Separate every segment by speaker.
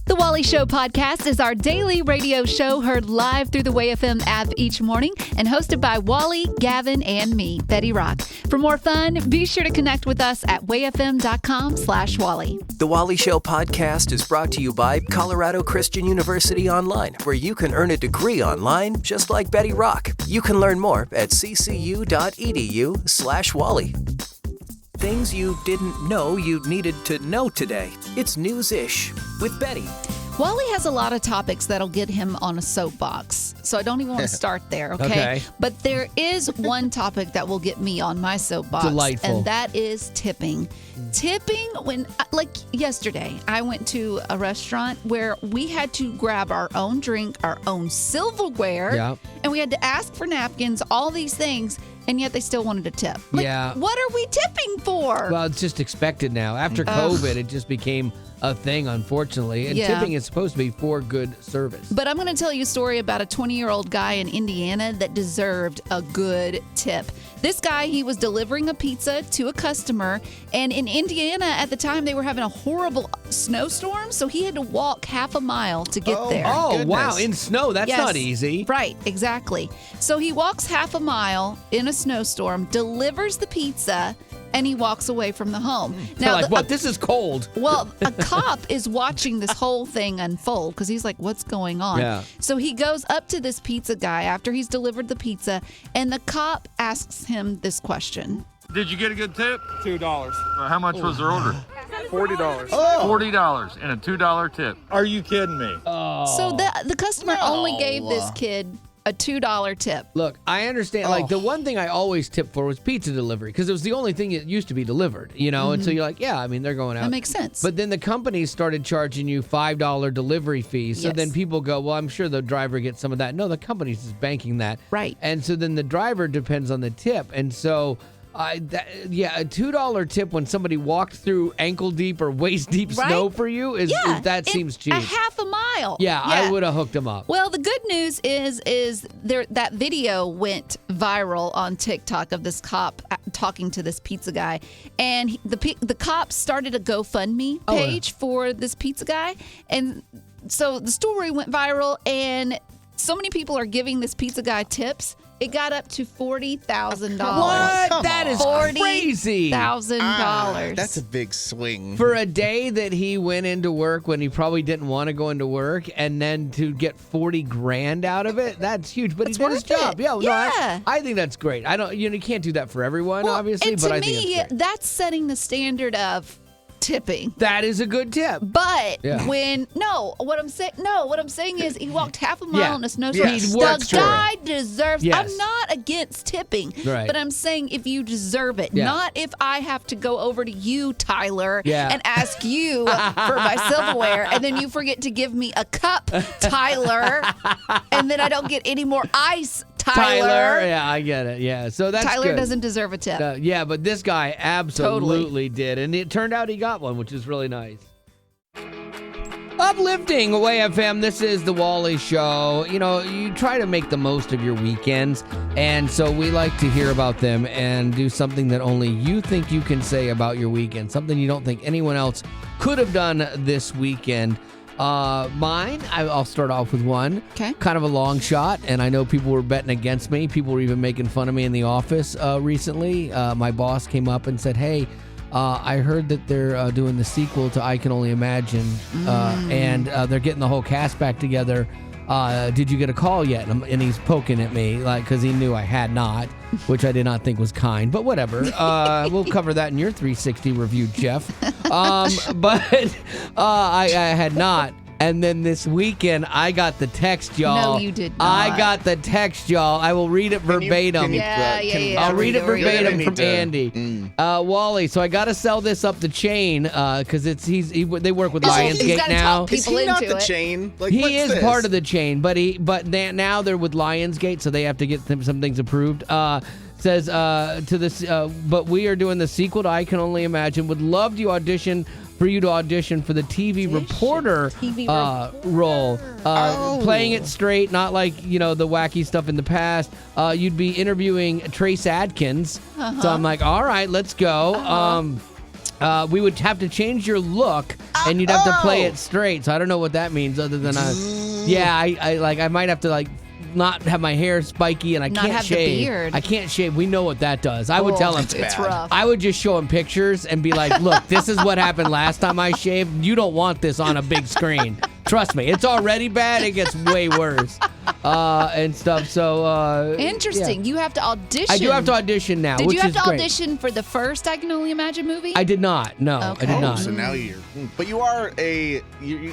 Speaker 1: The Wally Show podcast is our daily radio show heard live through the WayFM app each morning and hosted by Wally, Gavin, and me, Betty Rock. For more fun, be sure to connect with us at wayfm.com/Wally.
Speaker 2: The Wally Show podcast is brought to you by Colorado Christian University Online, where you can earn a degree online just like Betty Rock. You can learn more at ccu.edu/Wally. Things you didn't know you needed to know today. It's News-ish with Betty.
Speaker 1: Wally has a lot of topics that'll get him on a soapbox, so I don't even want to start there, okay? But there is one topic that will get me on my soapbox.
Speaker 3: Delightful.
Speaker 1: And that is tipping. Tipping when, like yesterday, I went to a restaurant where we had to grab our own drink, our own silverware, and we had to ask for napkins, all these things, and yet they still wanted a tip. Like, what are we tipping for?
Speaker 3: Well, it's just expected now. After COVID, it just became a thing, unfortunately. And tipping is supposed to be for good service.
Speaker 1: But I'm going to tell you a story about a 20-year-old guy in Indiana that deserved a good tip. This guy, he was delivering a pizza to a customer, and in Indiana at the time, they were having a horrible snowstorm, so he had to walk half a mile to get there.
Speaker 3: Oh, wow. In snow, that's not easy.
Speaker 1: Right, exactly. So he walks half a mile in a snowstorm, delivers the pizza, and he walks away from the home.
Speaker 3: Now, this is cold.
Speaker 1: Well, a cop is watching this whole thing unfold because he's like, what's going on?
Speaker 3: Yeah.
Speaker 1: So he goes up to this pizza guy after he's delivered the pizza, and the cop asks him this question.
Speaker 4: Did you get a good tip?
Speaker 5: $2.
Speaker 4: How much was their order?
Speaker 5: $40.
Speaker 4: $40 and a $2 tip.
Speaker 5: Are you kidding me?
Speaker 1: So the customer only gave this kid a $2 tip.
Speaker 3: Look, I understand. Like, the one thing I always tipped for was pizza delivery because it was the only thing that used to be delivered, you know? And so you're like, yeah, I mean, they're going out.
Speaker 1: That makes sense.
Speaker 3: But then the companies started charging you $5 delivery fees. So then people go, well, I'm sure the driver gets some of that. No, the company's just banking that.
Speaker 1: Right.
Speaker 3: And so then the driver depends on the tip. And so... a $2 tip when somebody walked through ankle deep or waist deep snow for you seems cheap.
Speaker 1: A half a mile.
Speaker 3: Yeah, I would have hooked them up.
Speaker 1: Well, the good news is that video went viral on TikTok of this cop talking to this pizza guy, and the cop started a GoFundMe page for this pizza guy, and so the story went viral, and so many people are giving this pizza guy tips. It got up to $40,000.
Speaker 3: What? That is crazy.
Speaker 1: $40,000.
Speaker 6: That's a big swing.
Speaker 3: For a day that he went into work when he probably didn't want to go into work, and then to get $40,000 out of it, that's huge. But he did his job. I think that's great. You can't do that for everyone, obviously, but I think that's great.
Speaker 1: That's setting the standard of tipping.
Speaker 3: That is a good tip.
Speaker 1: But what I'm saying is he walked half a mile in a snowstorm. The guy deserves. I'm not against tipping, but I'm saying if you deserve it, not if I have to go over to you, Tyler, and ask you for my silverware, and then you forget to give me a cup, Tyler, and then I don't get any more ice, Tyler.
Speaker 3: Yeah, I get it. Yeah, so that's
Speaker 1: Tyler
Speaker 3: good.
Speaker 1: doesn't deserve a tip.
Speaker 3: But this guy absolutely did, and it turned out he got one, which is really nice. Uplifting WayFM. This is the Wally Show. You know, you try to make the most of your weekends, and so we like to hear about them and do something that only you think you can say about your weekend, something you don't think anyone else could have done this weekend. Mine, I'll start off with one.
Speaker 1: Okay.
Speaker 3: Kind of a long shot, and I know people were betting against me. People were even making fun of me in the office recently. My boss came up and said, hey, I heard that they're doing the sequel to I Can Only Imagine, and they're getting the whole cast back together. Did you get a call yet? And he's poking at me because he knew I had not, which I did not think was kind, but whatever. We'll cover that in your 360 review, Jeff. But I had not. And then this weekend, I got the text, y'all.
Speaker 1: No, you did not.
Speaker 3: I got the text, y'all. I will read it verbatim. I'll read it verbatim from Andy. Wally, so I got to sell this up the chain because they work with Lionsgate now.
Speaker 6: Is he not the chain? Like,
Speaker 3: he is part of the chain, but now they're with Lionsgate, so they have to get some things approved. Says to this, but we are doing the sequel to I Can Only Imagine. Would love to audition for you to audition for the TV reporter role. Playing it straight, not like, the wacky stuff in the past. You'd be interviewing Trace Adkins. So I'm like, all right, let's go. We would have to change your look, and you'd have to play it straight. So I don't know what that means, other than I might have to not have my hair spiky, and I
Speaker 1: not
Speaker 3: can't
Speaker 1: have
Speaker 3: shave.
Speaker 1: The beard.
Speaker 3: I can't shave. We know what that does. I would tell him
Speaker 1: it's rough.
Speaker 3: I would just show him pictures and be like, "Look, this is what happened last time I shaved. You don't want this on a big screen. Trust me, it's already bad. It gets way worse." And stuff. So
Speaker 1: interesting.
Speaker 3: Yeah.
Speaker 1: You have to audition.
Speaker 3: I do have to audition now.
Speaker 1: Did
Speaker 3: which
Speaker 1: you have
Speaker 3: is
Speaker 1: to
Speaker 3: great.
Speaker 1: audition for the first I Can Only Imagine movie?
Speaker 3: I did not. No,
Speaker 1: Okay.
Speaker 3: I did not.
Speaker 6: So now but you are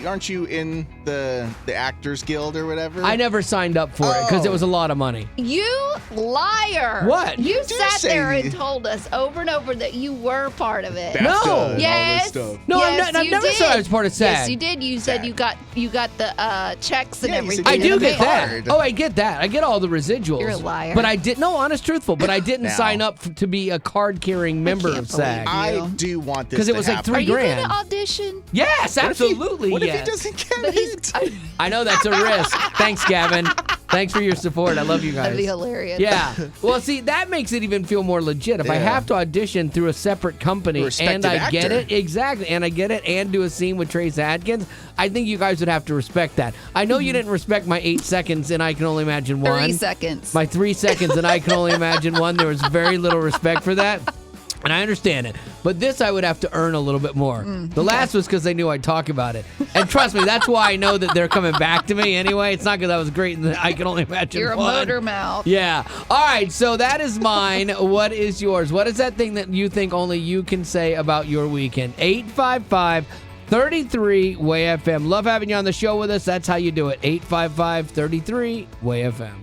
Speaker 6: aren't you in the Actors Guild or whatever?
Speaker 3: I never signed up for it because it was a lot of money.
Speaker 1: You liar!
Speaker 3: What?
Speaker 1: You
Speaker 6: do
Speaker 1: sat
Speaker 6: say
Speaker 1: there and
Speaker 6: you-
Speaker 1: told us over and over that you were part of it.
Speaker 3: No.
Speaker 6: BAFTA and all this
Speaker 1: Yes.
Speaker 6: stuff.
Speaker 3: No,
Speaker 1: Yes,
Speaker 3: I've
Speaker 1: you
Speaker 3: never
Speaker 1: did.
Speaker 3: said I was part of SAG.
Speaker 1: Yes, you did. You said you got the checks and
Speaker 6: Yeah, you said
Speaker 1: everything.
Speaker 3: I
Speaker 6: you
Speaker 3: do
Speaker 6: in the
Speaker 3: get that.
Speaker 6: card.
Speaker 3: Oh, I get that. I get all the residuals.
Speaker 1: You're a liar.
Speaker 3: But I did honest, truthful. But I didn't
Speaker 6: Now.
Speaker 3: sign up to be a card-carrying member
Speaker 1: can't
Speaker 3: of SAG.
Speaker 1: believe
Speaker 6: I do want this
Speaker 3: 'Cause it
Speaker 6: to
Speaker 3: was like
Speaker 6: happen.
Speaker 1: Are
Speaker 3: $3
Speaker 1: you
Speaker 3: grand.
Speaker 1: going to audition?
Speaker 3: Yes, absolutely.
Speaker 6: What if
Speaker 3: yes.
Speaker 6: he doesn't get
Speaker 1: But he's.
Speaker 6: it?
Speaker 3: I know that's a risk. Thanks, Gavin. Thanks for your support. I love you guys.
Speaker 1: That'd be hilarious.
Speaker 3: Yeah. Well, see, that makes it even feel more legit. If I
Speaker 6: Yeah.
Speaker 3: have to audition through a separate company
Speaker 6: A respected
Speaker 3: and I get
Speaker 6: actor.
Speaker 3: it, exactly, and I get it and do a scene with Trace Adkins, I think you guys would have to respect that. I know you didn't respect my 8 seconds and I Can Only Imagine 1.
Speaker 1: 3 seconds.
Speaker 3: My 3 seconds and I Can Only Imagine 1. There was very little respect for that. And I understand it. But this I would have to earn a little bit more. The last was because they knew I'd talk about it. And trust me, that's why I know that they're coming back to me anyway. It's not because I was great and I Can Only Imagine
Speaker 1: You're a
Speaker 3: 1.
Speaker 1: motor mouth.
Speaker 3: Yeah. All right. So that is mine. What is yours? What is that thing that you think only you can say about your weekend? 855-33-WAY-FM. Love having you on the show with us. That's how you do it. 855-33-WAY-FM.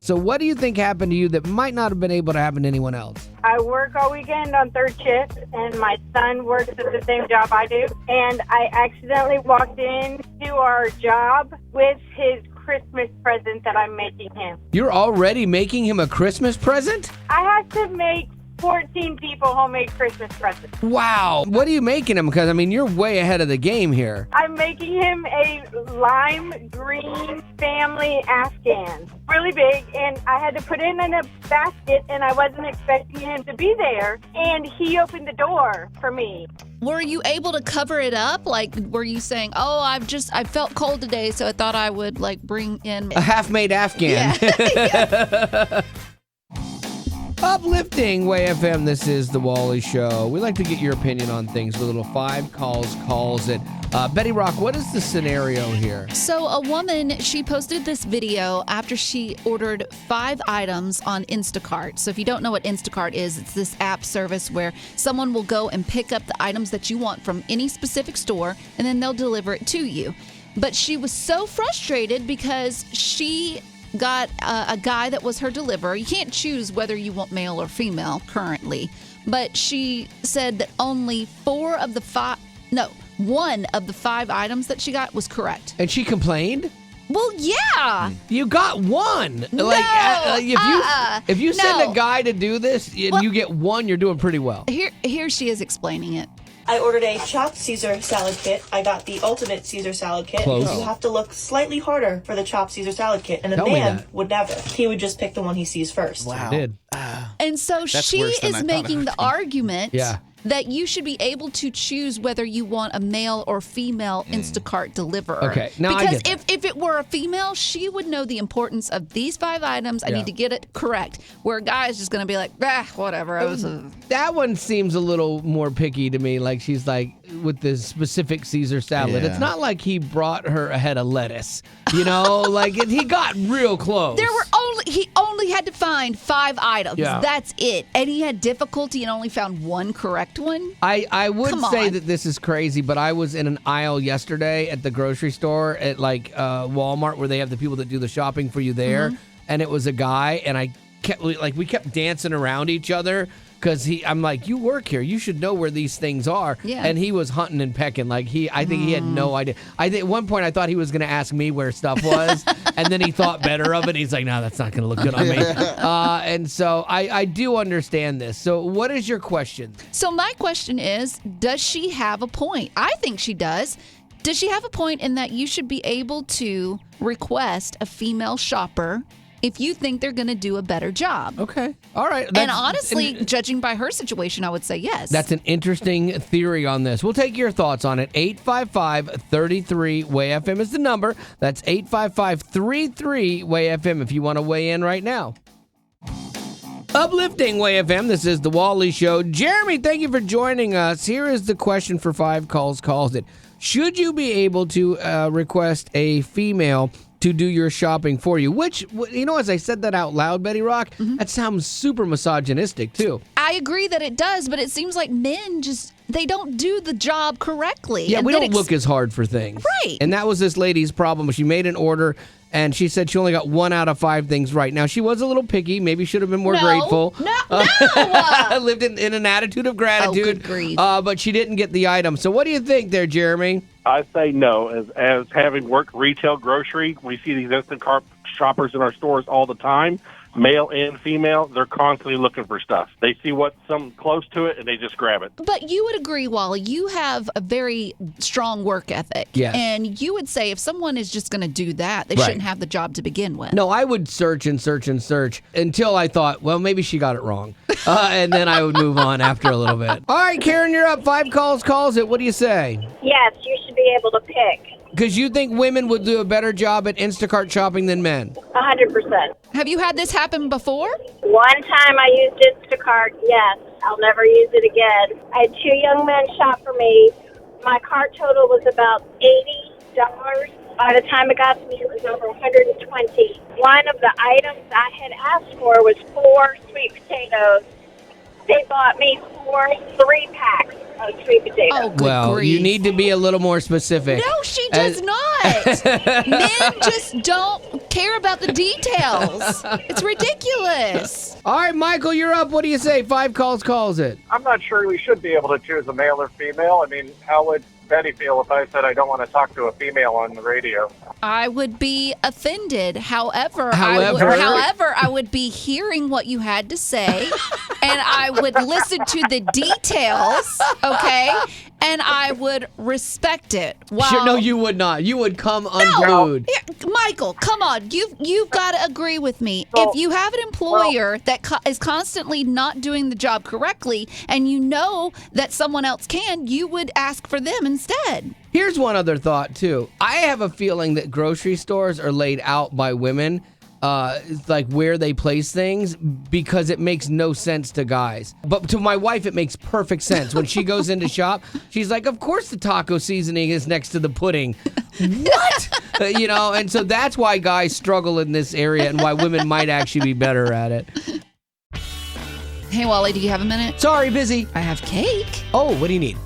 Speaker 3: So what do you think happened to you that might not have been able to happen to anyone else?
Speaker 7: I work all weekend on third shift, and my son works at the same job I do. And I accidentally walked into our job with his Christmas present that I'm making him.
Speaker 3: You're already making him a Christmas present?
Speaker 7: I have to make 14 people homemade Christmas presents.
Speaker 3: Wow. What are you making him? Because, I mean, you're way ahead of the game here.
Speaker 7: I'm making him a lime green family Afghan. Really big, and I had to put it in a basket, and I wasn't expecting him to be there. And he opened the door for me.
Speaker 1: Were you able to cover it up? Like, were you saying, "Oh, I felt cold today, so I thought I would bring in
Speaker 3: A half-made Afghan.
Speaker 1: Yeah.
Speaker 3: Uplifting Way FM, this is The Wally Show. We like to get your opinion on things with a little 5 calls it. Betty Rock, what is the scenario here?
Speaker 1: So a woman, she posted this video after she ordered 5 items on Instacart. So if you don't know what Instacart is, it's this app service where someone will go and pick up the items that you want from any specific store, and then they'll deliver it to you. But she was so frustrated because she got a guy that was her deliverer. You can't choose whether you want male or female currently, but she said that only 1 of the 5 items that she got was correct.
Speaker 3: And she complained?
Speaker 1: Well, yeah.
Speaker 3: You got 1.
Speaker 1: No,
Speaker 3: if you send
Speaker 1: no.
Speaker 3: a guy to do this and you get 1, you're doing pretty well.
Speaker 1: Here she is explaining it.
Speaker 8: I ordered a chopped Caesar salad kit. I got the ultimate Caesar salad kit.
Speaker 3: Close.
Speaker 8: Because you have to look slightly harder for the chopped Caesar salad kit. And a
Speaker 3: Tell me
Speaker 8: man
Speaker 3: that.
Speaker 8: would never. He would just pick the one he sees first.
Speaker 6: Wow.
Speaker 3: I did.
Speaker 1: And so she
Speaker 6: worse than
Speaker 1: is
Speaker 6: I thought
Speaker 1: making
Speaker 6: it
Speaker 1: the
Speaker 6: would be.
Speaker 1: argument
Speaker 3: Yeah.
Speaker 1: that you should be able to choose whether you want a male or female Instacart deliverer.
Speaker 3: Okay, now I
Speaker 1: because
Speaker 3: get that.
Speaker 1: if it were a female, she would know the importance of these 5 items. I
Speaker 3: Yeah.
Speaker 1: need to get it correct. Where a guy is just going to be like, whatever.
Speaker 3: That one seems a little more picky to me. Like she's like with the specific Caesar salad.
Speaker 6: Yeah.
Speaker 3: It's not like he brought her a head of lettuce. You know, he got real close.
Speaker 1: He only had to find 5 items.
Speaker 3: Yeah.
Speaker 1: That's it. And he had difficulty and only found 1 correct one.
Speaker 3: I would
Speaker 1: Come
Speaker 3: say
Speaker 1: on.
Speaker 3: that this is crazy, but I was in an aisle yesterday at the grocery store at Walmart where they have the people that do the shopping for you there, and it was a guy, and I kept we kept dancing around each other because I'm like, you work here, you should know where these things are,
Speaker 1: Yeah.
Speaker 3: and he was hunting and pecking. I think he had no idea. I think at one point I thought he was going to ask me where stuff was, and then he thought better of it. He's like, no, that's not going to look good on me. And so I do understand this. So what is your question?
Speaker 1: So my question is, does she have a point? I think she does. Does she have a point in that you should be able to request a female shopper if you think they're going to do a better job.
Speaker 3: Okay. All right.
Speaker 1: And honestly, judging by her situation, I would say yes.
Speaker 3: That's an interesting theory on this. We'll take your thoughts on it. 855-33-WAY-FM is the number. That's 855-33-WAY-FM if you want to weigh in right now. Uplifting WAY-FM, this is The Wally Show. Jeremy, thank you for joining us. Here is the question for 5 Calls Calls It. Should you be able to request a female to do your shopping for you? Which, as I said that out loud, Betty Rock, that sounds super misogynistic, too.
Speaker 1: I agree that it does, but it seems like men they don't do the job correctly.
Speaker 3: Yeah, we don't look as hard for things.
Speaker 1: Right.
Speaker 3: And that was this lady's problem. She made an order, and she said she only got 1 out of 5 things right. Now, she was a little picky. Maybe should have been more grateful.
Speaker 1: No.
Speaker 3: Lived in an attitude of gratitude.
Speaker 1: Oh, good grief.
Speaker 3: But she didn't get the item. So what do you think there, Jeremy?
Speaker 5: I say no. As having worked retail grocery, we see these Instacart shoppers in our stores all the time, male and female. They're constantly looking for stuff. They see what's something close to it, and they just grab it.
Speaker 1: But you would agree, Wally, you have a very strong work ethic.
Speaker 3: Yes.
Speaker 1: And you would say if someone is just going to do that, they shouldn't have the job to begin with.
Speaker 3: No, I would search and search and search until I thought, well, maybe she got it wrong. And then I would move on after a little bit. All right, Karen, you're up. 5 Calls Calls It. What do you say?
Speaker 7: Yes, you should be able to pick.
Speaker 3: Because you think women would do a better job at Instacart shopping than men.
Speaker 7: 100%.
Speaker 1: Have you had this happen before?
Speaker 7: One time I used Instacart, yes. I'll never use it again. I had 2 young men shop for me. My cart total was about $80. By the time it got to me, it was over $120. One of the items I had asked for was 4 sweet potatoes. They bought me 4 3-packs of sweet potatoes.
Speaker 1: Oh, good
Speaker 3: Well,
Speaker 1: grief.
Speaker 3: you need to be a little more specific.
Speaker 1: No, she does not. Men just don't care about the details. It's ridiculous.
Speaker 3: All right, Michael, you're up. What do you say? 5 Calls Calls It.
Speaker 5: I'm not sure we should be able to choose a male or female. I mean, how would Betty feel if I said I don't want to talk to a female on the radio?
Speaker 1: I would be offended. However,
Speaker 3: However?
Speaker 1: I would be hearing what you had to say, and I would listen to the details, okay? And I would respect it.
Speaker 3: Sure, no, you would not. You would come unglued.
Speaker 1: Here, Michael, come on. You've got to agree with me. If you have an employer that is constantly not doing the job correctly, and you know that someone else can, you would ask for them instead.
Speaker 3: Here's one other thought, too. I have a feeling that grocery stores are laid out by women, like where they place things, because it makes no sense to guys. But to my wife, it makes perfect sense. When she goes into shop, she's like, of course the taco seasoning is next to the pudding. What? And so that's why guys struggle in this area and why women might actually be better at it.
Speaker 1: Hey, Wally, do you have a minute?
Speaker 3: Sorry, busy.
Speaker 1: I have cake.
Speaker 3: Oh, what do you need?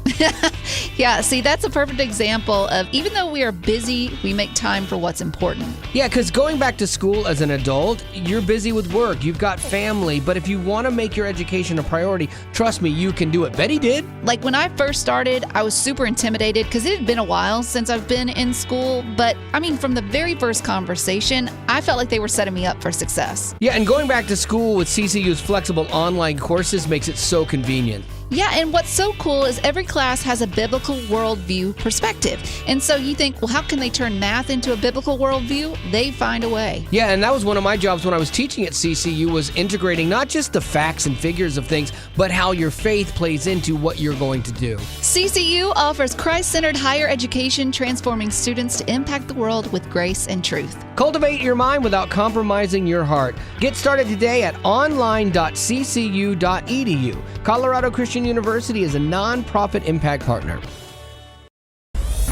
Speaker 1: Yeah, see, that's a perfect example of even though we are busy, we make time for what's important.
Speaker 3: Yeah, because going back to school as an adult, you're busy with work, you've got family, but if you want to make your education a priority, trust me, you can do it. Betty did.
Speaker 1: Like when I first started, I was super intimidated because it had been a while since I've been in school. But I mean, from the very first conversation, I felt like they were setting me up for success.
Speaker 3: Yeah, and going back to school with CCU's flexible online courses makes it so convenient.
Speaker 1: Yeah, and what's so cool is every class has a biblical worldview perspective. And so you think, well, how can they turn math into a biblical worldview? They find a way.
Speaker 3: Yeah, and that was one of my jobs when I was teaching at CCU, was integrating not just the facts and figures of things, but how your faith plays into what you're going to do.
Speaker 1: CCU offers Christ-centered higher education, transforming students to impact the world with grace and truth.
Speaker 3: Cultivate your mind without compromising your heart. Get started today at online.ccu.edu. Colorado Christian University is a non-profit impact partner.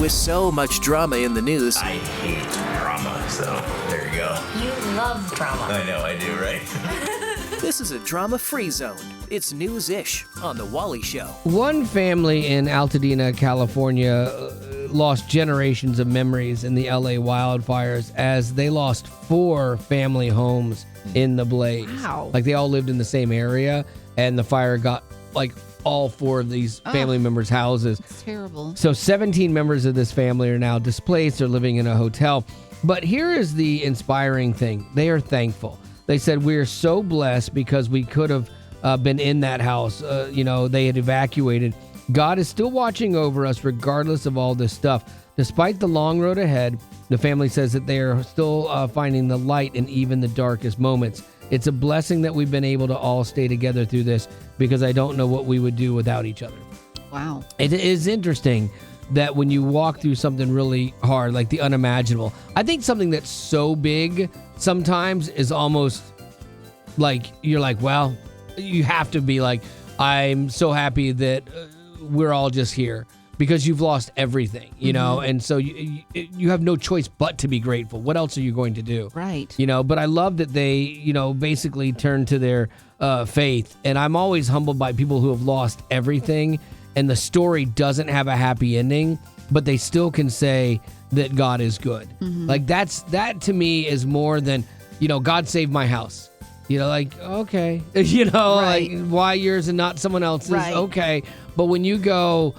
Speaker 2: With so much drama in the news,
Speaker 9: I hate drama, so there you go.
Speaker 10: You love drama.
Speaker 9: I know I do, right?
Speaker 2: this is a drama-free zone. It's news-ish on The Wally Show.
Speaker 3: One family in Altadena, California, lost generations of memories in the LA wildfires as they lost 4 family homes in the blaze.
Speaker 1: Wow.
Speaker 3: Like they all lived in the same area, and the fire got like all 4 of these family members' houses.
Speaker 1: It's terrible.
Speaker 3: So 17 members of this family are now displaced. They're living in a hotel. But here is the inspiring thing. They are thankful. They said, we're so blessed because we could have been in that house. They had evacuated. God is still watching over us regardless of all this stuff. Despite the long road ahead, The family says that they are still finding the light in even the darkest moments. It's a blessing that we've been able to all stay together through this because I don't know what we would do without each other.
Speaker 1: Wow.
Speaker 3: It is interesting that when you walk through something really hard, like the unimaginable, I think something that's so big sometimes is almost like, you're like, well, you have to be like, I'm so happy that we're all just here. Because you've lost everything, you know, and so you have no choice but to be grateful. What else are you going to do?
Speaker 1: Right.
Speaker 3: You know, but I love that they, you know, basically turn to their faith. And I'm always humbled by people who have lost everything and the story doesn't have a happy ending, but they still can say that God is good. Like that to me is more than, you know, God saved my house. You know, like, okay, you know, like why yours and not someone else's?
Speaker 1: Right.
Speaker 3: Okay. But when you go,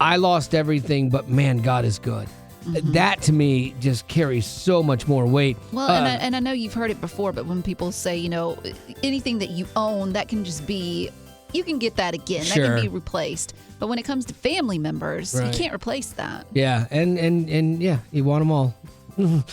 Speaker 3: I lost everything, but man, God is good. That to me just carries so much more weight.
Speaker 1: Well, and I know you've heard it before, but when people say, you know, anything that you own, that can just be, you can get that again.
Speaker 3: Sure.
Speaker 1: That can be replaced. But when it comes to family members, you can't replace that.
Speaker 3: Yeah, and yeah, you want them all. You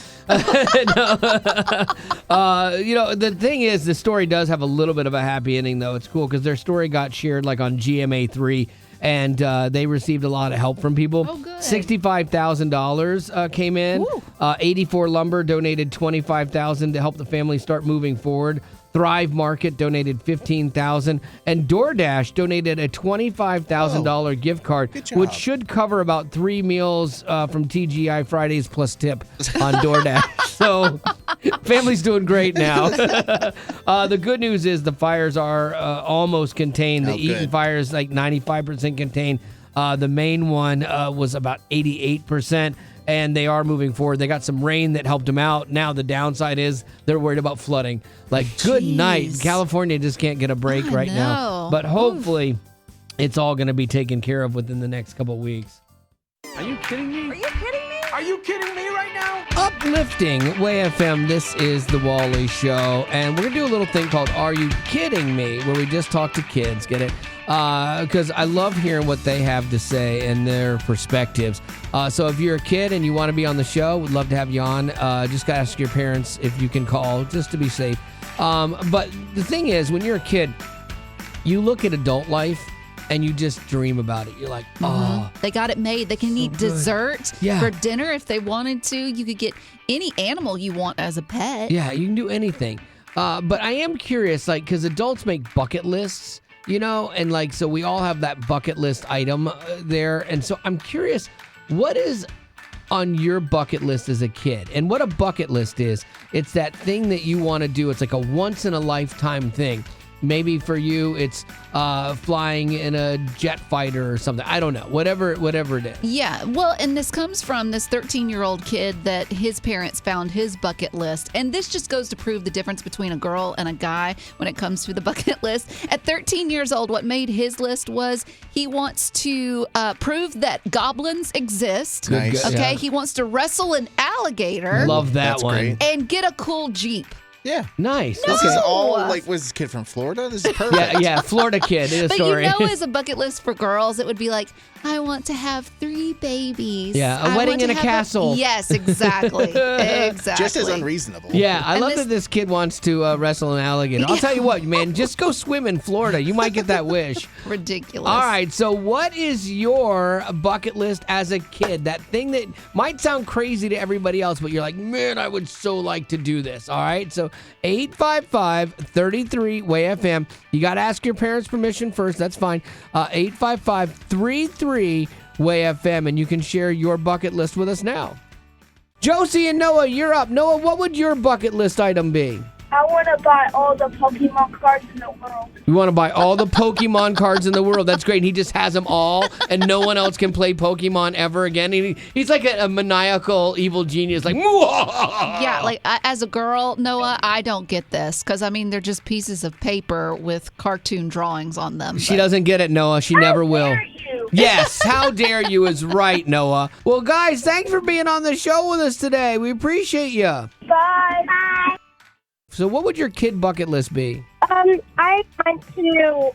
Speaker 3: know, the thing is, the story does have a little bit of a happy ending, though. It's cool because their story got shared like on GMA3. And they received a lot of help from people.
Speaker 1: Oh, good.
Speaker 3: $65,000 came in. 84 Lumber donated $25,000 to help the family start moving forward. Thrive Market donated $15,000, and DoorDash donated a $25,000 gift card, which should cover about 3 meals from TGI Fridays plus tip on DoorDash. So, family's doing great now. The good news is the fires are almost contained. The Eaton fire is like 95% contained. The main one was about 88%. And they are moving forward. They got some rain that helped them out. Now the downside is they're worried about flooding. Like, good night. California just can't get a break now. But hopefully it's all going to be taken care of within the next couple of weeks.
Speaker 4: Are you kidding me?
Speaker 10: Are you kidding me?
Speaker 4: Are you kidding me right now?
Speaker 3: Uplifting Way FM, this is The Wally Show. And we're going to do a little thing called Are You Kidding Me? Where we just talk to kids, get it? Because I love hearing what they have to say and their perspectives. So if you're a kid and you want to be on the show, we'd love to have you on. Just got to ask your parents if you can call, just to be safe. But the thing is, when you're a kid, you look at adult life and you just dream about it. You're like, oh.
Speaker 1: They got it made. They can eat dessert for dinner if they wanted to. You could get any animal you want as a pet.
Speaker 3: Yeah, you can do anything. But I am curious, like, because adults make bucket lists. You know, and like, so we all have that bucket list item there. And so I'm curious, what is on your bucket list as a kid? And what a bucket list is, it's that thing that you want to do. It's like a once in a lifetime thing. Maybe for you, it's flying in a jet fighter or something. I don't know. Whatever it is.
Speaker 1: Yeah. Well, and this comes from this 13-year-old kid that his parents found his bucket list. And this just goes to prove the difference between a girl and a guy when it comes to the bucket list. At 13 years old, what made his list was he wants to prove that goblins exist.
Speaker 6: Nice.
Speaker 1: Okay.
Speaker 3: Yeah.
Speaker 1: He wants to wrestle an alligator.
Speaker 3: Love that
Speaker 6: That's
Speaker 3: one.
Speaker 6: great.
Speaker 1: And get a cool Jeep.
Speaker 6: Yeah.
Speaker 3: Nice.
Speaker 6: This
Speaker 3: Okay.
Speaker 6: is all, like, was this kid from Florida? This is perfect.
Speaker 3: Yeah, Florida kid. In a
Speaker 1: But
Speaker 3: story.
Speaker 1: you know, as a bucket list for girls, it would be like, I want to have 3 babies.
Speaker 3: Yeah, a
Speaker 1: I
Speaker 3: wedding
Speaker 1: want to
Speaker 3: in a
Speaker 1: have
Speaker 3: castle.
Speaker 1: Yes, exactly. Exactly.
Speaker 6: Just as unreasonable.
Speaker 3: Yeah, I
Speaker 1: And
Speaker 3: love
Speaker 1: this-
Speaker 3: that this kid wants to wrestle an alligator. I'll tell you what, man, just go swim in Florida. You might get that wish.
Speaker 1: Ridiculous.
Speaker 3: All right, so what is your bucket list as a kid? That thing that might sound crazy to everybody else, but you're like, man, I would so like to do this. All right, so 855-33-WAY-FM. You got to ask your parents' permission first. That's fine. 855-33-WAY-FM, and you can share your bucket list with us now. Josie and Noah, you're up. Noah, what would your bucket list item be?
Speaker 7: I want to buy all the Pokemon cards in the world.
Speaker 3: We want to buy all the Pokemon cards in the world. That's great. He just has them all, and no one else can play Pokemon ever again. He's like a maniacal evil genius, like,
Speaker 1: yeah, like as a girl, Noah, I don't get this because, I mean, they're just pieces of paper with cartoon drawings on them.
Speaker 3: She doesn't get it, Noah. She never will. Yes, how dare you is right, Noah. Well, guys, thanks for being on the show with us today. We appreciate you.
Speaker 7: Bye. Bye.
Speaker 3: So what would your kid bucket list be?
Speaker 7: I want to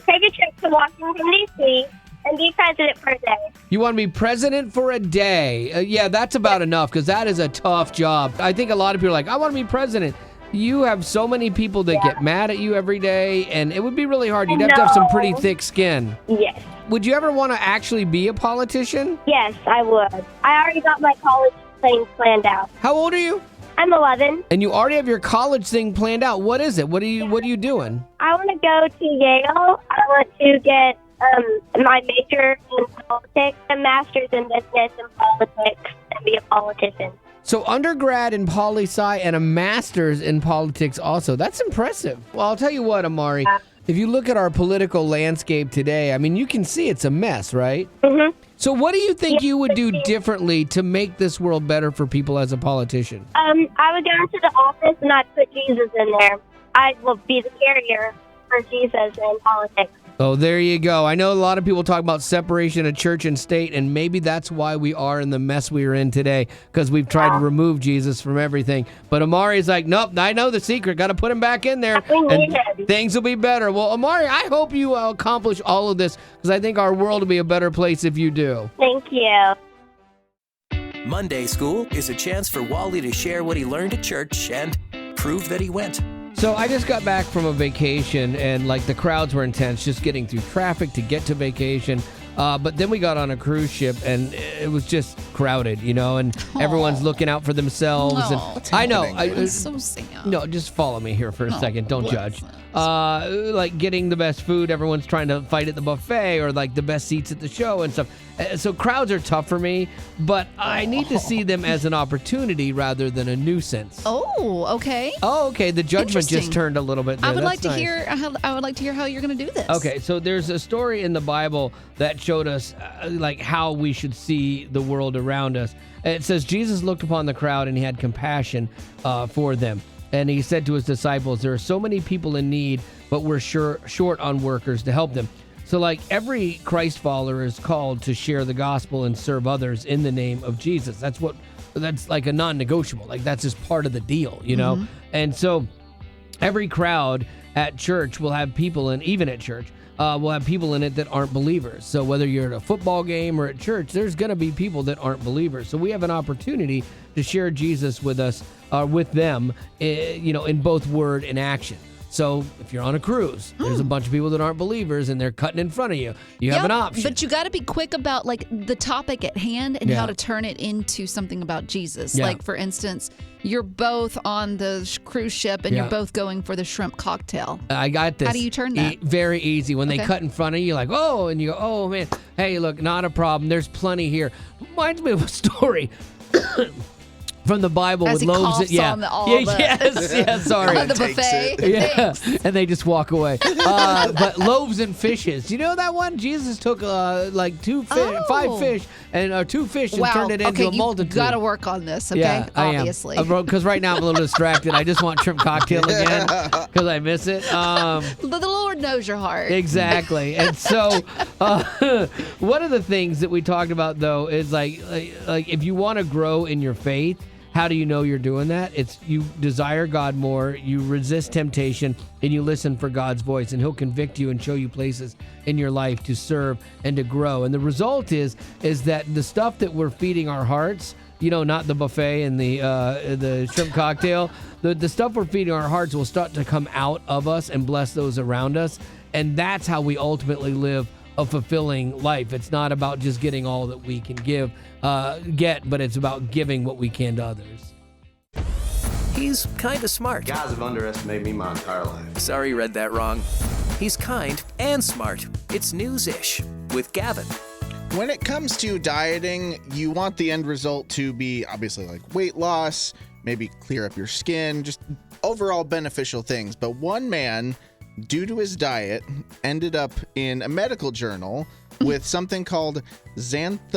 Speaker 7: take a trip to Washington, D.C.
Speaker 10: and be president for a day.
Speaker 3: You want to be president for a day? Yeah, that's about enough because that is a tough job. I think a lot of people are like, I want to be president. You have so many people that get mad at you every day, and it would be really hard. You'd have to have some pretty thick skin.
Speaker 10: Yes.
Speaker 3: Would you ever want to actually be a politician?
Speaker 10: Yes, I would. I already got my college thing planned out.
Speaker 3: How old are you?
Speaker 10: I'm 11.
Speaker 3: And you already have your college thing planned out. What is it? What are you doing?
Speaker 10: I want to go to Yale. I want to get my major in politics, a master's in business and politics, and be a politician.
Speaker 3: So undergrad in poli-sci and a master's in politics also. That's impressive. Well, I'll tell you what, Amari. If you look at our political landscape today, I mean, you can see it's a mess, right?
Speaker 10: Mm-hmm.
Speaker 3: So what do you think you would do differently to make this world better for people as a politician?
Speaker 10: I would go into the office and I'd put Jesus in there. I will be the carrier for Jesus in politics.
Speaker 3: Oh, there you go. I know a lot of people talk about separation of church and state, and maybe that's why we are in the mess we are in today, because we've tried to remove Jesus from everything. But Amari's like, nope, I know the secret. Got to put him back in there, and things will be better. Well, Amari, I hope you accomplish all of this, because I think our world will be a better place if you do.
Speaker 10: Thank you.
Speaker 2: Monday School is a chance for Wally to share what he learned at church and prove that he went.
Speaker 3: So I just got back from a vacation, and like the crowds were intense, just getting through traffic to get to vacation. But then we got on a cruise ship, and it was just crowded, and everyone's looking out for themselves. And I know.
Speaker 1: So sad.
Speaker 3: No, just follow me here for a second. Don't judge. Like getting the best food, everyone's trying to fight at the buffet, or like the best seats at the show and stuff. So crowds are tough for me, but I need to see them as an opportunity rather than a nuisance.
Speaker 1: Oh, okay.
Speaker 3: Oh, okay. The judgment just turned a little bit there.
Speaker 1: I would like to hear how you're going to do this.
Speaker 3: Okay, so there's a story in the Bible that showed us like how we should see the world around us. It says Jesus looked upon the crowd and he had compassion for them. And he said to his disciples, there are so many people in need, but we're short on workers to help them. So like every Christ follower is called to share the gospel and serve others in the name of Jesus. That's like a non-negotiable. Like that's just part of the deal, Mm-hmm. And so every crowd at church will have people even at church, will have people in it that aren't believers. So whether you're at a football game or at church, there's going to be people that aren't believers. So we have an opportunity to share Jesus with us, with them, in both word and action. So if you're on a cruise, there's a bunch of people that aren't believers and they're cutting in front of you. You have an option.
Speaker 1: But you got to be quick about like the topic at hand and how to turn it into something about Jesus.
Speaker 3: Yeah.
Speaker 1: Like for instance, you're both on the cruise ship and you're both going for the shrimp cocktail.
Speaker 3: I got this.
Speaker 1: How do you turn that?
Speaker 3: Very easy. When they cut in front of you, like, oh, and you go, oh man, hey, look, not a problem. There's plenty here. Reminds me of a story. From the Bible
Speaker 1: As
Speaker 3: with
Speaker 1: he
Speaker 3: loaves.
Speaker 1: On the buffet.
Speaker 3: And they just walk away. But loaves and fishes. You know that one? Jesus took like 5 fish and 2 fish and turned it into a multitude.
Speaker 1: You got to work on this, okay?
Speaker 3: Yeah,
Speaker 1: obviously.
Speaker 3: Because right now I'm a little distracted. I just want shrimp cocktail again because I miss it.
Speaker 1: The Lord knows your heart.
Speaker 3: Exactly. And so one of the things that we talked about though is like if you want to grow in your faith, how do you know you're doing that? It's you desire God more, you resist temptation, and you listen for God's voice, and he'll convict you and show you places in your life to serve and to grow. And the result is that the stuff that we're feeding our hearts, not the buffet and the shrimp cocktail, the stuff we're feeding our hearts will start to come out of us and bless those around us. And that's how we ultimately live a fulfilling life. It's not about just getting all that we can but it's about giving what we can to others.
Speaker 2: He's kind of smart.
Speaker 9: Guys have underestimated me my entire life.
Speaker 2: Sorry, read that wrong. He's kind and smart. It's News-ish with Gavin.
Speaker 6: When it comes to dieting, you want the end result to be obviously like weight loss, maybe clear up your skin, just overall beneficial things. But one man, due to his diet, ended up in a medical journal with something called xanthelasma.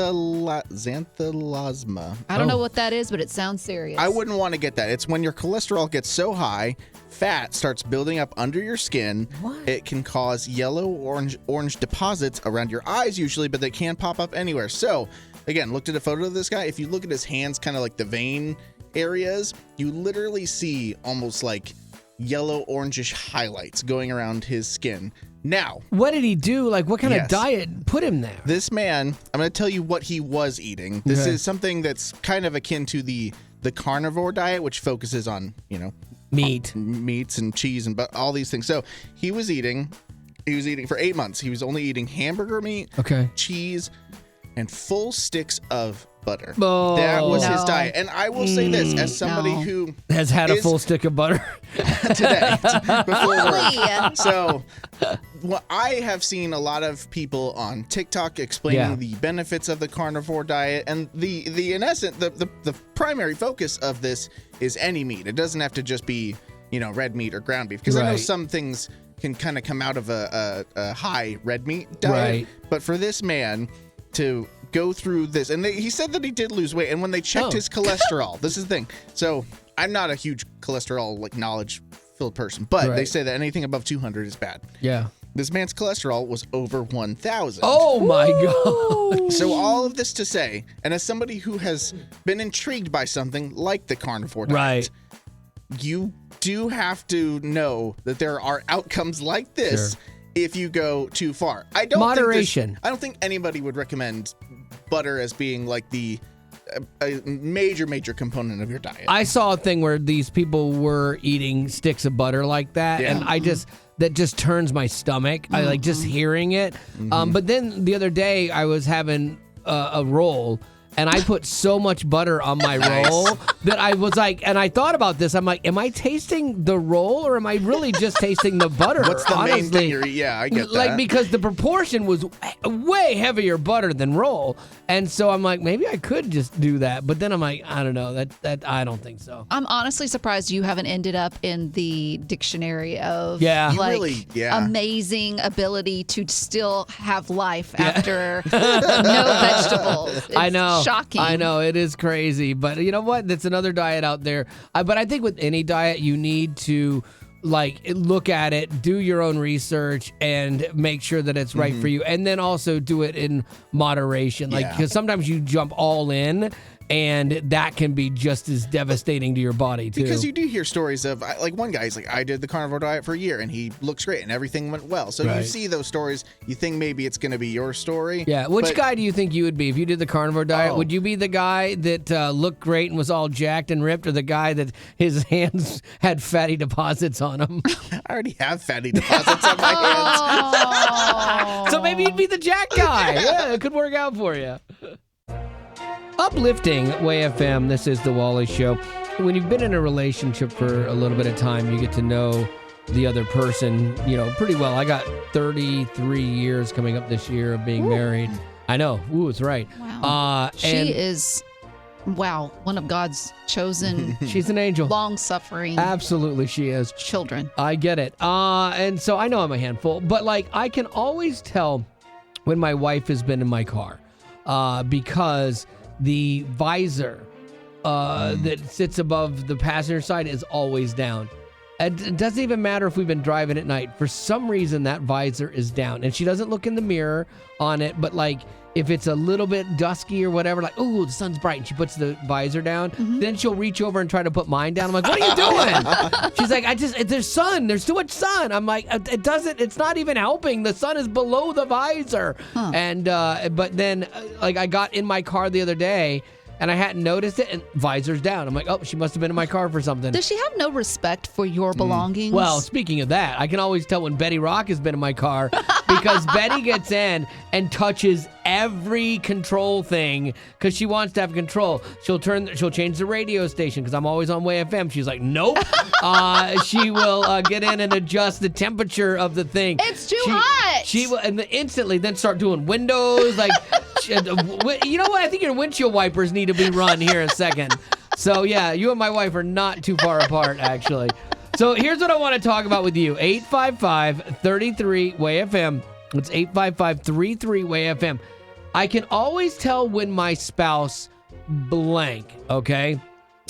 Speaker 1: I don't know what that is, but it sounds serious.
Speaker 6: I wouldn't want to get that. It's when your cholesterol gets so high, fat starts building up under your skin.
Speaker 1: What?
Speaker 6: It can cause yellow, orange deposits around your eyes usually, but they can pop up anywhere. So, again, looked at a photo of this guy. If you look at his hands, kind of like the vein areas, you literally see almost like yellow orangish highlights going around his skin. Now,
Speaker 3: what did he do? Like, what kind of diet put him there?
Speaker 6: This man, I'm going to tell you what he was eating. This is something that's kind of akin to the carnivore diet, which focuses on, meats and cheese and all these things. So he was eating for 8 months. He was only eating hamburger meat, cheese, and full sticks of butter.
Speaker 3: Oh,
Speaker 6: that was his diet. And I will say this, as somebody who
Speaker 3: has had a full stick of butter
Speaker 6: today before work. So I have seen a lot of people on TikTok explaining the benefits of the carnivore diet, and the in essence the primary focus of this is any meat. It doesn't have to just be red meat or ground beef, because I know some things can kind of come out of a high red meat diet. But for this man to go through this, and he said that he did lose weight, and when they checked his cholesterol, this is the thing. So I'm not a huge cholesterol knowledge filled person, but they say that anything above 200 is bad.
Speaker 3: Yeah.
Speaker 6: This man's cholesterol was over 1,000.
Speaker 3: Oh my God.
Speaker 6: So all of this to say, and as somebody who has been intrigued by something like the carnivore diet, you do have to know that there are outcomes like this if you go too far. I don't think anybody would recommend butter as being like a major component of your diet.
Speaker 3: I saw a thing where these people were eating sticks of butter like that, and that just turns my stomach. I like just hearing it. But then the other day I was having a roll, and I put so much butter on my roll that I was like, and I thought about this. I'm like, am I tasting the roll, or am I really just tasting the butter?
Speaker 6: What's the main thing you're eating? Yeah, I get that.
Speaker 3: Like, because the proportion was way heavier butter than roll. And so I'm like, maybe I could just do that. But then I'm like, I don't know. That I don't think so.
Speaker 1: I'm honestly surprised you haven't ended up in the dictionary of amazing ability to still have life after no vegetables. It's
Speaker 3: I know.
Speaker 1: Shocking.
Speaker 3: I know. It is crazy. But you know what? That's another diet out there. But I think with any diet, you need to look at it, do your own research, and make sure that it's right for you. And then also do it in moderation. Because sometimes you jump all in, and that can be just as devastating to your body, too.
Speaker 6: Because you do hear stories of, one guy, he's like, I did the carnivore diet for a year, and he looks great, and everything went well. So you see those stories, you think maybe it's going to be your story.
Speaker 3: Yeah. Which guy do you think you would be if you did the carnivore diet? Would you be the guy that looked great and was all jacked and ripped, or the guy that his hands had fatty deposits on them?
Speaker 6: I already have fatty deposits on my hands.
Speaker 3: So maybe you'd be the jacked guy. Yeah, it could work out for you. Uplifting Way FM, this is The Wally Show. When you've been in a relationship for a little bit of time, you get to know the other person, pretty well. I got 33 years coming up this year of being married. I know. Ooh, it's right.
Speaker 1: Wow. She is, one of God's chosen.
Speaker 3: She's an angel.
Speaker 1: Long-suffering.
Speaker 3: Absolutely, she is.
Speaker 1: Children.
Speaker 3: I get it. And so I know I'm a handful, but I can always tell when my wife has been in my car because the visor that sits above the passenger side is always down. It doesn't even matter if we've been driving at night. For some reason, that visor is down. And she doesn't look in the mirror on it, but if it's a little bit dusky or whatever, oh, the sun's bright, and she puts the visor down, then she'll reach over and try to put mine down. I'm like, what are you doing? She's like, there's sun. There's too much sun. I'm like, it's not even helping. The sun is below the visor. And, but then, I got in my car the other day, and I hadn't noticed it, and visor's down. I'm like, oh, she must have been in my car for something.
Speaker 1: Does she have no respect for your belongings?
Speaker 3: Well, speaking of that, I can always tell when Betty Rock has been in my car because Betty gets in and touches every control thing because she wants to have control. She'll change the radio station because I'm always on Way FM. She's like, nope. She will get in and adjust the temperature of the thing.
Speaker 1: It's too hot.
Speaker 3: She will instantly then start doing windows. You know what? I think your windshield wipers need to be run here in a second. So yeah, you and my wife are not too far apart, actually. So here's what I want to talk about with you. 855-33-WAY-FM. It's 855-33-WAY-FM. I can always tell when my spouse blank, okay?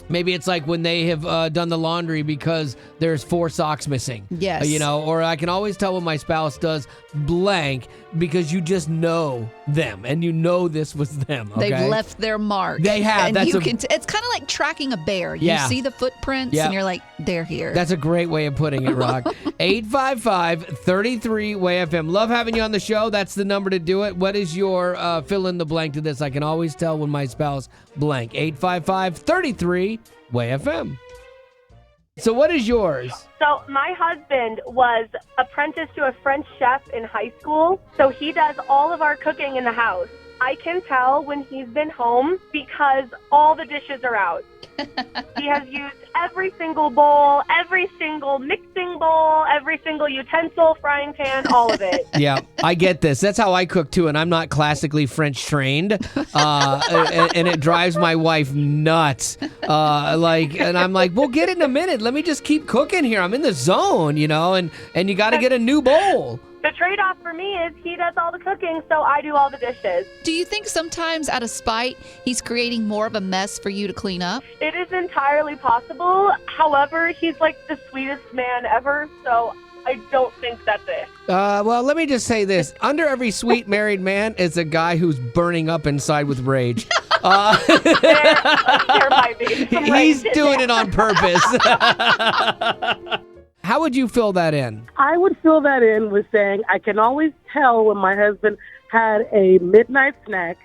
Speaker 3: Maybe it's when they have done the laundry because there's 4 socks missing.
Speaker 1: Yes.
Speaker 3: Or I can always tell when my spouse does blank because you just know them, and you know this was them. Okay?
Speaker 1: They've left their mark.
Speaker 3: They have.
Speaker 1: And it's kind of like tracking a bear. You see the footprints, and you're like, they're here.
Speaker 3: That's a great way of putting it, Rock. 855-33-WAY-FM. Love having you on the show. That's the number to do it. What is your fill in the blank to this? I can always tell when my spouse blank. 855-33-WAY-FM. So what is yours?
Speaker 11: So my husband was apprenticed to a French chef in high school, so he does all of our cooking in the house. I can tell when he's been home because all the dishes are out. He has used every single bowl, every single mixing bowl, every single utensil, frying pan, all of it.
Speaker 3: Yeah, I get this. That's how I cook too, and I'm not classically French trained, and it drives my wife nuts. And I'm like, we'll get it in a minute. Let me just keep cooking here. I'm in the zone, and you got to get a new bowl.
Speaker 11: The trade-off for me is he does all the cooking, so I do all the dishes.
Speaker 1: Do you think sometimes out of spite, he's creating more of a mess for you to clean up?
Speaker 11: It is entirely possible. However, he's like the sweetest man ever, so I don't think that's it.
Speaker 3: Well, let me just say this. Under every sweet married man is a guy who's burning up inside with rage.
Speaker 11: There might be some
Speaker 3: He's
Speaker 11: rage.
Speaker 3: doing it on purpose. How would you fill that in?
Speaker 12: I would fill that in with saying I can always tell when my husband had a midnight snack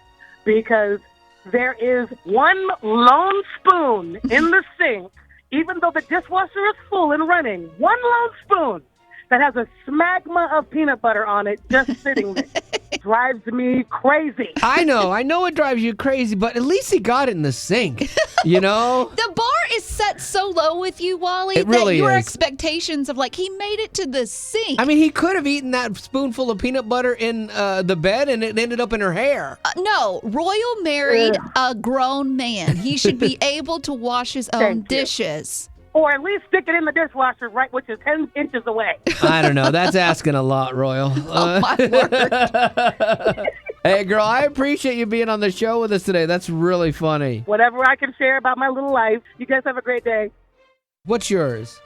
Speaker 12: because there is one lone spoon in the sink, even though the dishwasher is full and running, one lone spoon that has a smegma of peanut butter on it just sitting there. Drives me crazy.
Speaker 3: I know it drives you crazy, but at least he got it in the sink,
Speaker 1: The bar is set so low with you, Wally,
Speaker 3: It really
Speaker 1: that your
Speaker 3: is.
Speaker 1: expectations of he made it to the sink.
Speaker 3: I mean, he could have eaten that spoonful of peanut butter in the bed and it ended up in her hair.
Speaker 1: No, Royal married a grown man. He should be able to wash his own dishes.
Speaker 12: Or at least stick it in the dishwasher, right, which is 10 inches away.
Speaker 3: I don't know. That's asking a lot, Royal.
Speaker 1: Oh, my word.
Speaker 3: Hey, girl, I appreciate you being on the show with us today. That's really funny.
Speaker 12: Whatever I can share about my little life. You guys have a great day.
Speaker 3: What's yours?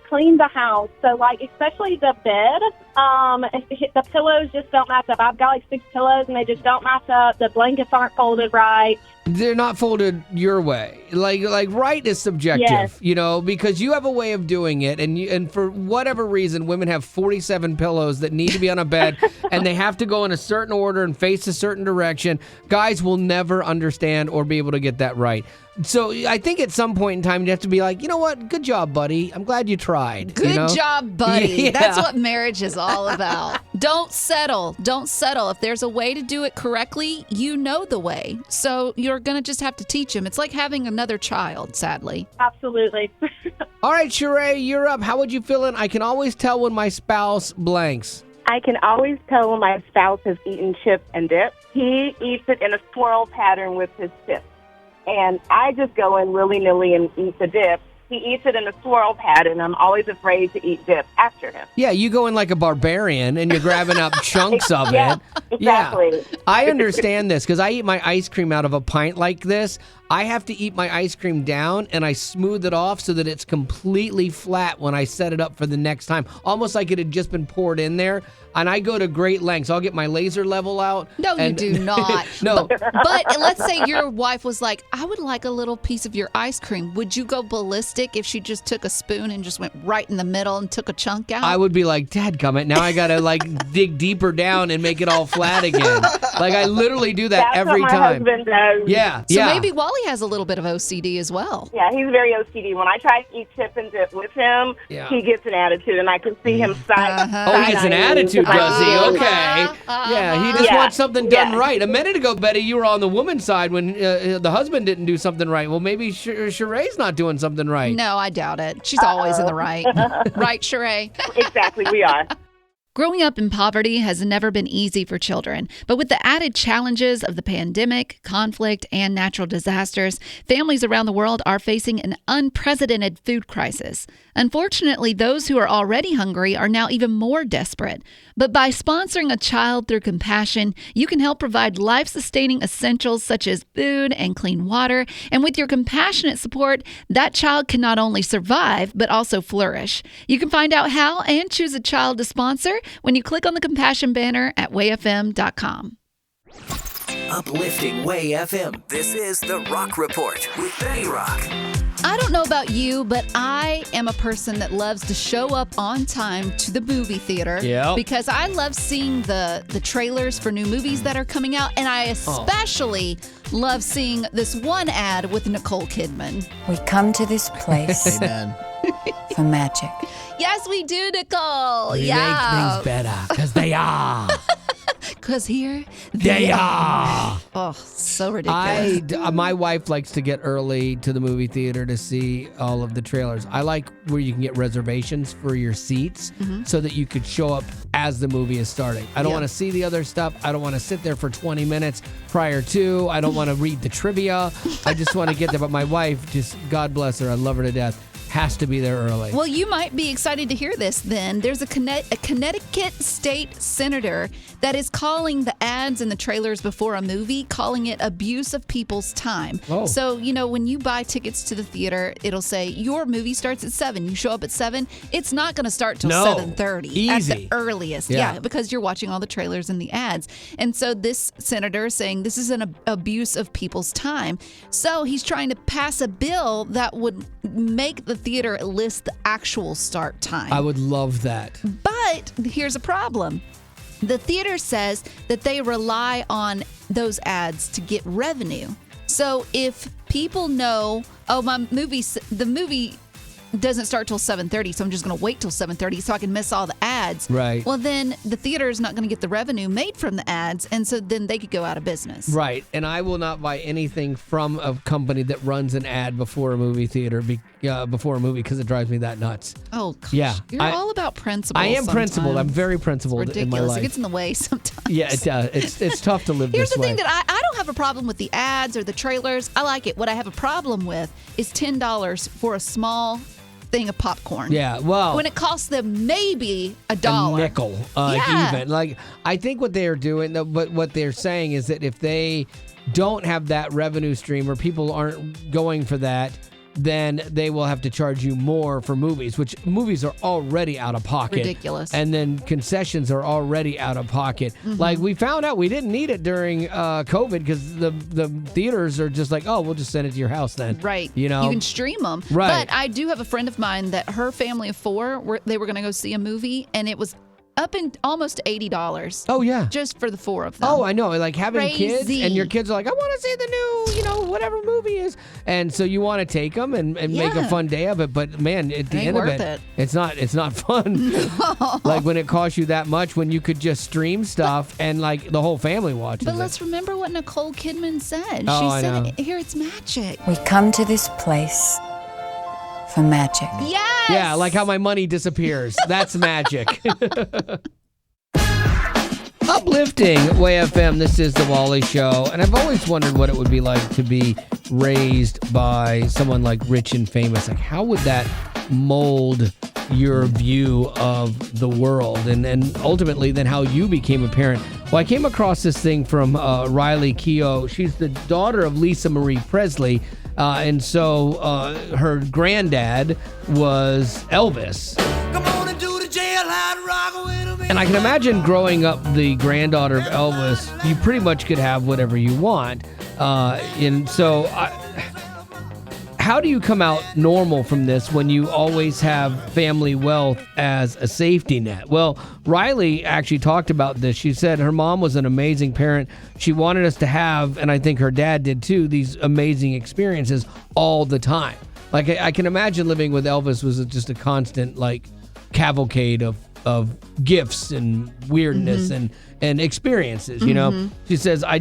Speaker 13: Clean the house. So, especially the bed, the pillows just don't match up. I've got 6 pillows, and they just don't match up. The blankets aren't folded right.
Speaker 3: They're not folded your way. Like right is subjective,
Speaker 13: Yes.
Speaker 3: because you have a way of doing it, and for whatever reason, women have 47 pillows that need to be on a bed, and they have to go in a certain order and face a certain direction. Guys will never understand or be able to get that right. So I think at some point in time, you have to be like, you know what? Good job, buddy. I'm glad you tried.
Speaker 1: Good job, buddy.
Speaker 3: Yeah.
Speaker 1: That's what marriage is all about. Don't settle. Don't settle. If there's a way to do it correctly, you know the way. So you're going to just have to teach him. It's like having another child, sadly.
Speaker 13: Absolutely.
Speaker 3: All right, Sheree, you're up. How would you fill in? I can always tell when my spouse blanks.
Speaker 14: I can always tell when my spouse has eaten chips and dip. He eats it in a swirl pattern with his chips. And I just go in willy-nilly and eat the dip. He eats it in a swirl pattern. I'm always afraid to eat dip after him.
Speaker 3: Yeah, you go in like a barbarian and you're grabbing up chunks of
Speaker 14: Yeah,
Speaker 3: it.
Speaker 14: exactly.
Speaker 3: Yeah, I understand this because I eat my ice cream out of a pint like this. I have to eat my ice cream down and I smooth it off so that it's completely flat when I set it up for the next time. Almost like it had just been poured in there. And I go to great lengths. I'll get my laser level out.
Speaker 1: No, you do not.
Speaker 3: No.
Speaker 1: But let's say your wife was like, I would like a little piece of your ice cream. Would you go ballistic if she just took a spoon and just went right in the middle and took a chunk out?
Speaker 3: I would be like, dadgummit, now I got to dig deeper down and make it all flat again. I literally do that every
Speaker 14: That's what
Speaker 3: time.
Speaker 14: my husband does.
Speaker 3: Yeah.
Speaker 1: So maybe Wally has a little bit of OCD as well.
Speaker 14: Yeah, he's very OCD. When I try to eat chip and dip with him, he gets an attitude, and I can see him side.
Speaker 3: Oh, he gets an attitude, does he? Okay. Yeah, he just wants something done right. A minute ago, Betty, you were on the woman's side when the husband didn't do something right. Well, maybe Sheree's not doing something right.
Speaker 1: No, I doubt it. She's always in the right. Right, Sheree?
Speaker 14: Exactly, we are.
Speaker 1: Growing up in poverty has never been easy for children, but with the added challenges of the pandemic, conflict, and natural disasters, families around the world are facing an unprecedented food crisis. Unfortunately, those who are already hungry are now even more desperate. But by sponsoring a child through compassion, you can help provide life-sustaining essentials such as food and clean water. And with your compassionate support, that child can not only survive, but also flourish. You can find out how and choose a child to sponsor when you click on the compassion banner at wayfm.com.
Speaker 2: Uplifting Way FM. This is The Rock Report with Betty Rock.
Speaker 1: I don't know about you, but I am a person that loves to show up on time to the movie theater because I love seeing the trailers for new movies that are coming out, and I especially love seeing this one ad with Nicole Kidman.
Speaker 15: We come to this place for magic.
Speaker 1: Yes, we do, Nicole.
Speaker 3: We make things better because they are.
Speaker 1: Because here
Speaker 3: they are.
Speaker 1: Oh, so ridiculous.
Speaker 3: My wife likes to get early to the movie theater to see all of the trailers. I like where you can get reservations for your seats so that you could show up as the movie is starting. I don't want to see the other stuff. I don't want to sit there for 20 minutes prior to. I don't want to read the trivia. I just want to get there. But my wife, just God bless her, I love her to death, has to be there early.
Speaker 1: Well, you might be excited to hear this then. There's a Connecticut state senator that is calling the ads and the trailers before a movie, calling it abuse of people's time.
Speaker 3: Oh.
Speaker 1: So, when you buy tickets to the theater, it'll say your movie starts at 7. You show up at 7. It's not going to start till 7:30 at the earliest. Yeah, because you're watching all the trailers and the ads. And so this senator is saying this is an abuse of people's time. So he's trying to pass a bill that would make the theater list the actual start time.
Speaker 3: I would love that.
Speaker 1: But here's a problem. The theater says that they rely on those ads to get revenue. So if people know, the movie doesn't start till 7:30, so I'm just going to wait till 7:30 so I can miss all the ads.
Speaker 3: Right.
Speaker 1: Well, then the theater is not going to get the revenue made from the ads, and so then they could go out of business.
Speaker 3: Right. And I will not buy anything from a company that runs an ad before a movie theater, before a movie, because it drives me that nuts.
Speaker 1: Oh, gosh.
Speaker 3: Yeah.
Speaker 1: You're all about principles.
Speaker 3: I am principled. I'm very principled in my life.
Speaker 1: It gets in the way sometimes.
Speaker 3: Yeah, it does. It's tough to live
Speaker 1: Here's
Speaker 3: this way.
Speaker 1: Here's the thing that I don't have a problem with the ads or the trailers. I like it. What I have a problem with is $10 for a small thing of popcorn.
Speaker 3: Yeah, well,
Speaker 1: when it costs them maybe $1.
Speaker 3: A nickel, even. Like, I think what they're doing, but what they're saying is that if they don't have that revenue stream or people aren't going for that, then they will have to charge you more for movies, which movies are already out of pocket.
Speaker 1: Ridiculous.
Speaker 3: And then concessions are already out of pocket. Like, we found out we didn't need it during COVID because the theaters are just like, oh, we'll just send it to your house then.
Speaker 1: Right.
Speaker 3: You know?
Speaker 1: You can stream them.
Speaker 3: Right.
Speaker 1: But I do have a friend of mine that her family of 4, they were going to go see a movie, and it was up in almost $80.
Speaker 3: Oh, yeah.
Speaker 1: Just for the 4 of them.
Speaker 3: Oh, I know. Like having kids,
Speaker 1: Crazy.
Speaker 3: and your kids are like, I want to see the new, whatever movie is. And so you want to take them and make a fun day of it. But man, at the end of it, it's not fun.
Speaker 1: No.
Speaker 3: Like when it costs you that much, when you could just stream stuff and like the whole family watches
Speaker 1: But
Speaker 3: it.
Speaker 1: let's remember what Nicole Kidman said.
Speaker 3: Oh,
Speaker 1: She
Speaker 3: I
Speaker 1: said, here it's magic.
Speaker 15: We come to this place for magic.
Speaker 1: Yes!
Speaker 3: Yeah, like how my money disappears. That's magic. Uplifting Way FM, this is The Wally Show, and I've always wondered what it would be like to be raised by someone like rich and famous. Like, how would that mold your view of the world, and ultimately then how you became a parent? Well, I came across this thing from Riley Keough. She's the daughter of Lisa Marie Presley, and so her granddad was Elvis. Come on and do the jailhouse rock with me. And I can imagine growing up the granddaughter of Elvis, you pretty much could have whatever you want. And so how do you come out normal from this when you always have family wealth as a safety net? Well, Riley actually talked about this. She said her mom was an amazing parent. She wanted us to have, and I think her dad did too, these amazing experiences all the time. Like, I can imagine living with Elvis was just a constant, like, cavalcade of gifts and weirdness and experiences, you know? She says, I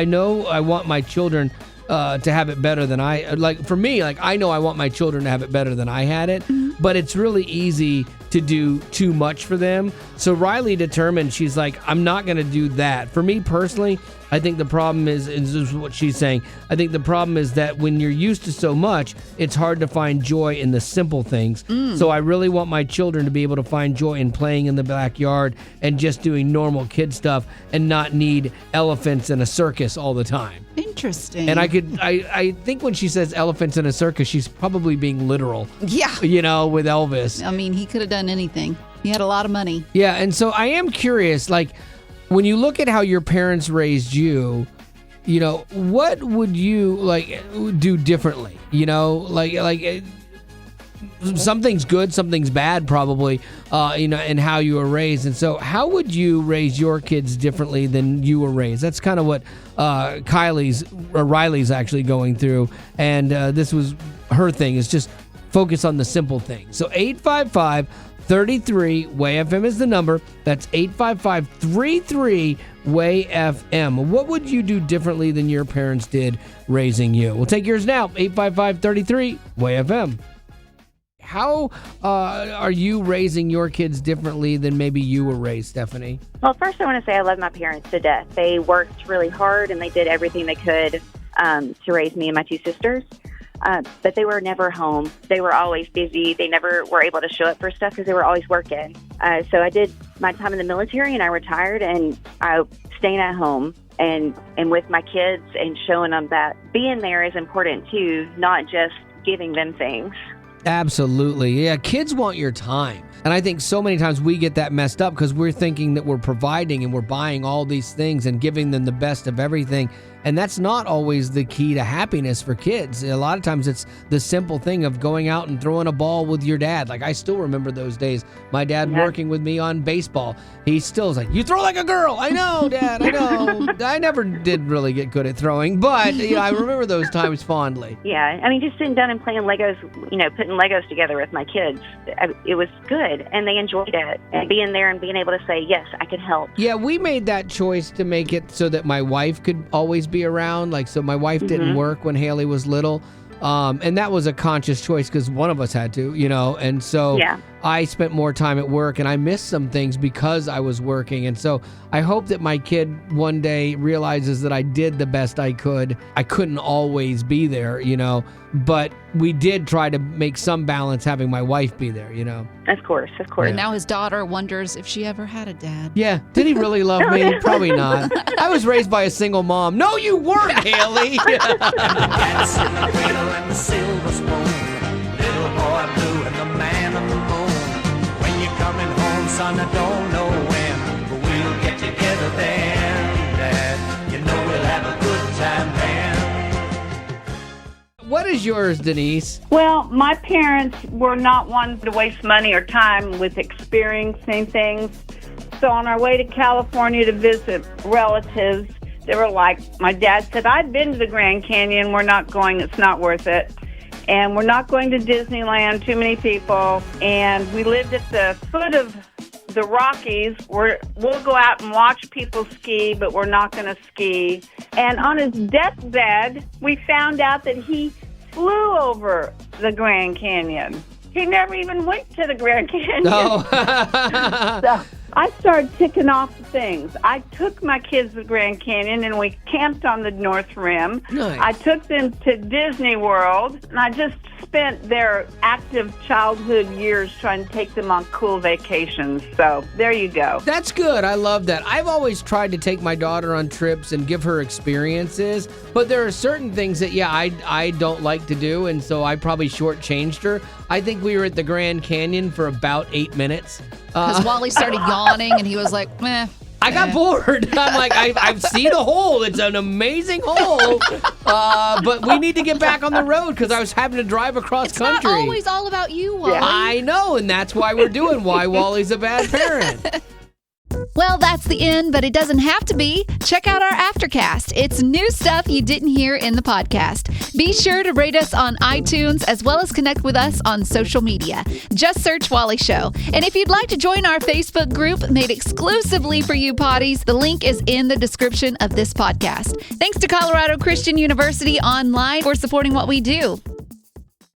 Speaker 3: know I want my children to have it better than for me, I know I want my children to have it better than I had it, but it's really easy to do too much for them. So Riley determined, she's like, I'm not going to do that. For me personally, I think the problem is this is what she's saying, I think the problem is that when you're used to so much, it's hard to find joy in the simple things. So I really want my children to be able to find joy in playing in the backyard and just doing normal kid stuff and not need elephants in a circus all the time.
Speaker 1: Interesting.
Speaker 3: And I think when she says elephants in a circus, she's probably being literal.
Speaker 1: Yeah.
Speaker 3: You know, with Elvis.
Speaker 1: I mean, he could have done anything. He had a lot of money.
Speaker 3: Yeah, and so I am curious, like, When you look at how your parents raised you, what would you do differently? Something's good, something's bad, probably, and how you were raised. And so how would you raise your kids differently than you were raised? That's kind of what Riley's actually going through. And this was her thing, is just focus on the simple things. So 855-33-WAY-FM is the number. That's 855-33-WAY-FM. What would you do differently than your parents did raising you? We'll take yours now, 855-33-WAY-FM. How are you raising your kids differently than maybe you were raised, Stephanie?
Speaker 16: Well, first I want to say I love my parents to death. They worked really hard, and they did everything they could to raise me and my two sisters. But they were never home. They were always busy. They never were able to show up for stuff because they were always working. So I did my time in the military, and I retired, and I staying at home and with my kids and showing them that being there is important too, not just giving them things.
Speaker 3: Absolutely. Yeah, kids want your time. And I think so many times we get that messed up because we're thinking that we're providing and we're buying all these things and giving them the best of everything. And that's not always the key to happiness for kids. A lot of times it's the simple thing of going out and throwing a ball with your dad. Like, I still remember those days. My dad working with me on baseball. He still is like, you throw like a girl. I know, Dad, I know. I never did really get good at throwing, but I remember those times fondly.
Speaker 16: Yeah, I mean, just sitting down and playing Legos, putting Legos together with my kids. It was good, and they enjoyed it. And being there and being able to say, yes, I can help.
Speaker 3: Yeah, we made that choice to make it so that my wife could always be around. So my wife didn't work when Haley was little. And that was a conscious choice because one of us had to, and so I spent more time at work, and I missed some things because I was working. And so I hope that my kid one day realizes that I did the best I could. I couldn't always be there, but we did try to make some balance having my wife be there,
Speaker 16: Of course.
Speaker 1: And now his daughter wonders if she ever had a dad.
Speaker 3: Yeah. Did he really love me? Probably not. I was raised by a single mom. No, you weren't, Haley.
Speaker 17: Cats in the cradle and the silver spoon. Little boy blue and the man on the moon. When you're coming home, son, I don't know when, but we'll get together then, Dad. You know we'll have a good time then.
Speaker 3: What is yours, Denise?
Speaker 18: Well, my parents were not ones to waste money or time with experiencing things. So on our way to California to visit relatives, they were like, my dad said, I've been to the Grand Canyon. We're not going. It's not worth it. And we're not going to Disneyland. Too many people. And we lived at the foot of the Rockies. We'll go out and watch people ski, but we're not going to ski. And on his deathbed, we found out that he flew over the Grand Canyon. He never even went to the Grand Canyon.
Speaker 3: No.
Speaker 18: So I started ticking off the things. I took my kids to the Grand Canyon, and we camped on the North Rim.
Speaker 3: Nice.
Speaker 18: I took them to Disney World, and I just spent their active childhood years trying to take them on cool vacations. So there you go.
Speaker 3: That's good. I love that. I've always tried to take my daughter on trips and give her experiences, but there are certain things that, I don't like to do, and so I probably shortchanged her. I think we were at the Grand Canyon for about 8 minutes.
Speaker 1: Because Wally started yawning, and he was like, meh.
Speaker 3: I got bored. I'm like, I've seen the hole. It's an amazing hole. But we need to get back on the road because I was having to drive across country.
Speaker 1: It's not always all about you, Wally.
Speaker 3: I know, and that's why we're doing Why Wally's a Bad Parent.
Speaker 1: Well, that's the end, but it doesn't have to be. Check out our Aftercast. It's new stuff you didn't hear in the podcast. Be sure to rate us on iTunes as well as connect with us on social media. Just search Wally Show. And if you'd like to join our Facebook group made exclusively for you potties, the link is in the description of this podcast. Thanks to Colorado Christian University Online for supporting what we do.